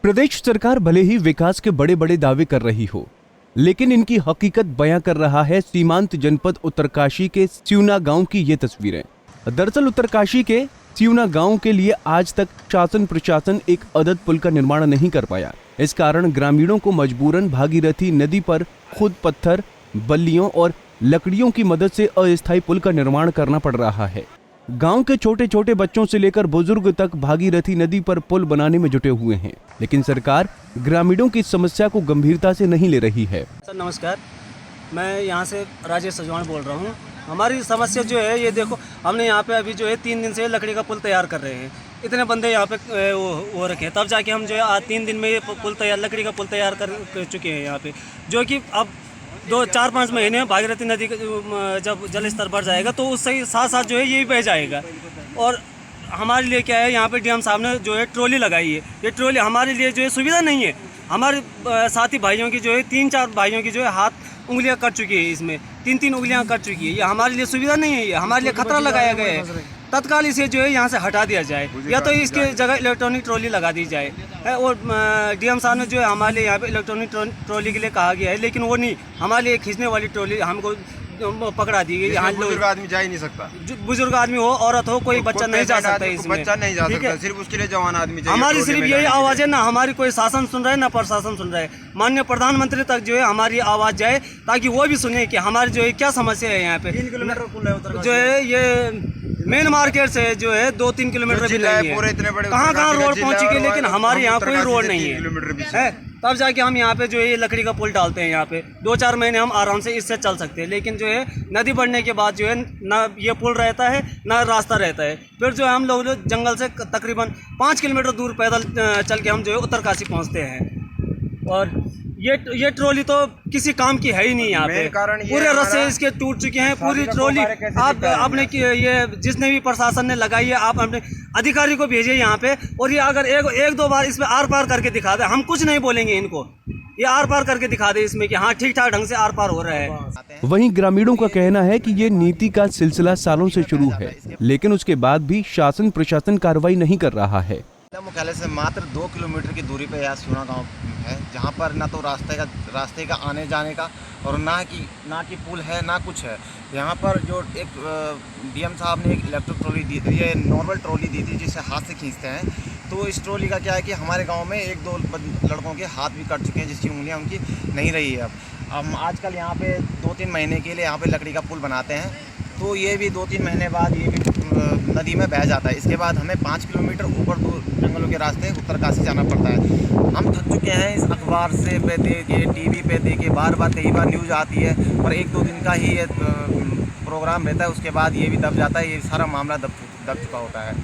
प्रदेश सरकार भले ही विकास के बड़े बड़े दावे कर रही हो, लेकिन इनकी हकीकत बयां कर रहा है सीमांत जनपद उत्तरकाशी के सिवना गांव की ये तस्वीरें। दरअसल उत्तरकाशी के सिवना गांव के लिए आज तक शासन प्रशासन एक अदद पुल का निर्माण नहीं कर पाया। इस कारण ग्रामीणों को मजबूरन भागीरथी नदी पर खुद पत्थर, बल्लियों और लकड़ियों की मदद से अस्थायी पुल का निर्माण करना पड़ रहा है। गांव के छोटे छोटे बच्चों से लेकर बुजुर्ग तक भागीरथी नदी पर पुल बनाने में जुटे हुए हैं, लेकिन सरकार ग्रामीणों की समस्या को गंभीरता से नहीं ले रही है। सर नमस्कार, मैं यहाँ से राजेश सजवान बोल रहा हूँ। हमारी समस्या जो है ये देखो, हमने यहाँ पे अभी जो है 3 दिन से लकड़ी का पुल तैयार कर रहे हैं। इतने बंदे यहाँ पे वो रखे हैं, तब जाके हम जो है आज 3 दिन में ये पुल तैयार, लकड़ी का पुल तैयार कर चुके हैं यहाँ पे, जो कि अब 2-4-5 महीने में भागीरथी नदी का जब जल स्तर बढ़ जाएगा तो उससे साथ साथ जो है ये भी बह जाएगा। और हमारे लिए क्या है, यहाँ पे डीएम साहब ने जो है ट्रॉली लगाई है। ये ट्रॉली हमारे लिए जो है सुविधा नहीं है। हमारे साथी भाइयों की जो है 3-4 भाइयों की जो है हाथ उंगलियां कट चुकी है, इसमें 3-3 उंगलियां कट चुकी है। ये हमारे लिए सुविधा नहीं है, ये हमारे लिए खतरा लगाया गया है। तत्काल इसे जो है यहाँ से हटा दिया जाए या तो इसके जगह इलेक्ट्रॉनिक ट्रॉली लगा दी जाए। और डीएम साहब ने जो है हमारे लिए यहाँ पे इलेक्ट्रॉनिक ट्रॉली के लिए कहा गया है, लेकिन वो नहीं, हमारे लिए खींचने वाली ट्रॉली हमको पकड़ा दी गई। यहाँ बुजुर्ग आदमी जा ही नहीं सकता, बुजुर्ग आदमी हो, औरत हो, कोई बच्चा नहीं जा सकता इसमें। बच्चा नहीं जा सकता, सिर्फ उसके लिए जवान आदमी चाहिए। हमारी सिर्फ यही आवाज़ है, ना हमारी कोई शासन सुन रहा है ना प्रशासन सुन रहा है। माननीय प्रधानमंत्री तक जो है हमारी आवाज़ जाए, ताकि वो भी सुने कि हमारी जो है क्या समस्या है। यहाँ पे 3 किलोमीटर जो है ये मेन मार्केट से जो है 2-3 किलोमीटर भी नहीं है। कहाँ रोड पहुँची गई, लेकिन हमारे यहाँ कोई रोड नहीं है। तब जाके हम यहाँ पे जो है ये लकड़ी का पुल डालते हैं। यहाँ पे 2-4 महीने हम आराम से इससे चल सकते हैं, लेकिन जो है नदी बढ़ने के बाद जो है ना ये पुल रहता है ना रास्ता रहता है। फिर जो है हम लोग जंगल से तकरीबन 5 किलोमीटर दूर पैदल चल के हम जो है उत्तरकाशी पहुँचते हैं। और ये ट्रॉली तो किसी काम की है ही नहीं यहाँ पे। पूरे रस्से इसके टूट चुके हैं। पूरी ट्रॉली आप अपने ये जिसने भी प्रशासन ने लगाई है, आप अपने अधिकारी को भेजिए यहाँ पे, और ये अगर एक दो बार इसमें आर पार करके दिखा दे, हम कुछ नहीं बोलेंगे इनको। ये आर पार करके दिखा दे इसमें कि हाँ ठीक ठाक ढंग से आर पार हो रहा है। वहीं ग्रामीणों का कहना है कि ये नीति का सिलसिला सालों से शुरू है, लेकिन उसके बाद भी शासन प्रशासन कार्रवाई नहीं कर रहा है। मुख्यालय से मात्र 2 किलोमीटर की दूरी पे यह सिवना गांव है, जहां पर ना तो रास्ते का आने जाने का और ना कि पुल है ना कुछ है। यहां पर जो एक डीएम साहब ने एक इलेक्ट्रिक ट्रॉली दी थी, ये नॉर्मल ट्रॉली दी थी जिसे हाथ से खींचते हैं। तो इस ट्रॉली का क्या है कि हमारे गांव में 1-2 लड़कों के हाथ भी कट चुके हैं, जिसकी उंगलियां उनकी नहीं रही है। अब हम आजकल यहाँ पे 2-3 महीने के लिए यहाँ पे लकड़ी का पुल बनाते हैं, तो ये भी 2-3 महीने बाद ये भी नदी में बह जाता है। इसके बाद हमें 5 किलोमीटर ऊपर दूर जंगलों के रास्ते उत्तरकाशी जाना पड़ता है। हम थक चुके हैं इस अखबार से पे दे के, टीवी पे दे के, कई बार न्यूज़ आती है, पर 1-2 दिन का ही ये प्रोग्राम रहता है, उसके बाद ये भी दब जाता है। ये सारा मामला दब चुका होता है।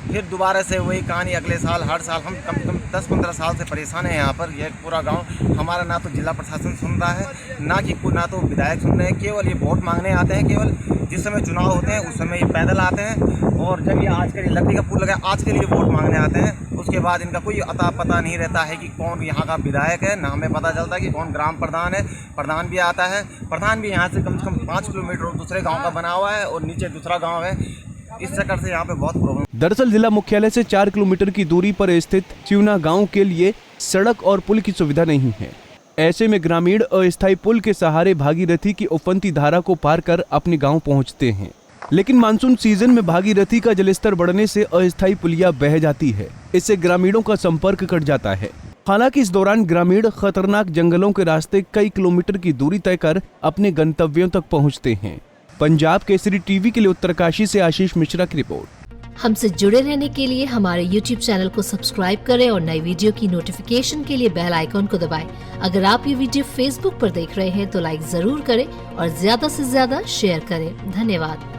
फिर दोबारा से वही कहानी अगले साल, हर साल। हम कम से कम 10-15 साल से परेशान हैं यहाँ पर। यह पूरा गांव हमारा ना तो जिला प्रशासन सुन रहा है, ना तो विधायक सुन रहे हैं। केवल ये वोट मांगने आते हैं, केवल जिस समय चुनाव होते हैं उस समय ये पैदल आते हैं, और जब ये आज के लिए लकड़ी का पुल लगा, आज के लिए वोट मांगने आते हैं। उसके बाद इनका कोई अता पता नहीं रहता है कि कौन यहाँ का विधायक है, ना हमें पता चलता है कि कौन ग्राम प्रधान है। प्रधान भी आता है, प्रधान भी यहाँ से कम 5 किलोमीटर दूसरे गाँव का बना हुआ है, और नीचे दूसरा गाँव है। इस चक्कर से यहाँ पे बहुत प्रॉब्लम। दरअसल जिला मुख्यालय से 4 किलोमीटर की दूरी पर स्थित सिवना गांव के लिए सड़क और पुल की सुविधा नहीं है। ऐसे में ग्रामीण अस्थायी पुल के सहारे भागीरथी की उफनती धारा को पार कर अपने गांव पहुंचते हैं, लेकिन मानसून सीजन में भागीरथी का जलस्तर बढ़ने से अस्थायी पुलिया बह जाती है। इससे ग्रामीणों का संपर्क कट जाता है। हालांकि इस दौरान ग्रामीण खतरनाक जंगलों के रास्ते कई किलोमीटर की दूरी तय कर अपने गंतव्यों तक पहुँचते हैं। पंजाब केसरी टीवी के लिए उत्तरकाशी से आशीष मिश्रा की रिपोर्ट। हमसे जुड़े रहने के लिए हमारे YouTube चैनल को सब्सक्राइब करें और नई वीडियो की नोटिफिकेशन के लिए बेल आइकॉन को दबाएं। अगर आप ये वीडियो Facebook पर देख रहे हैं तो लाइक जरूर करें और ज्यादा से ज्यादा शेयर करें। धन्यवाद।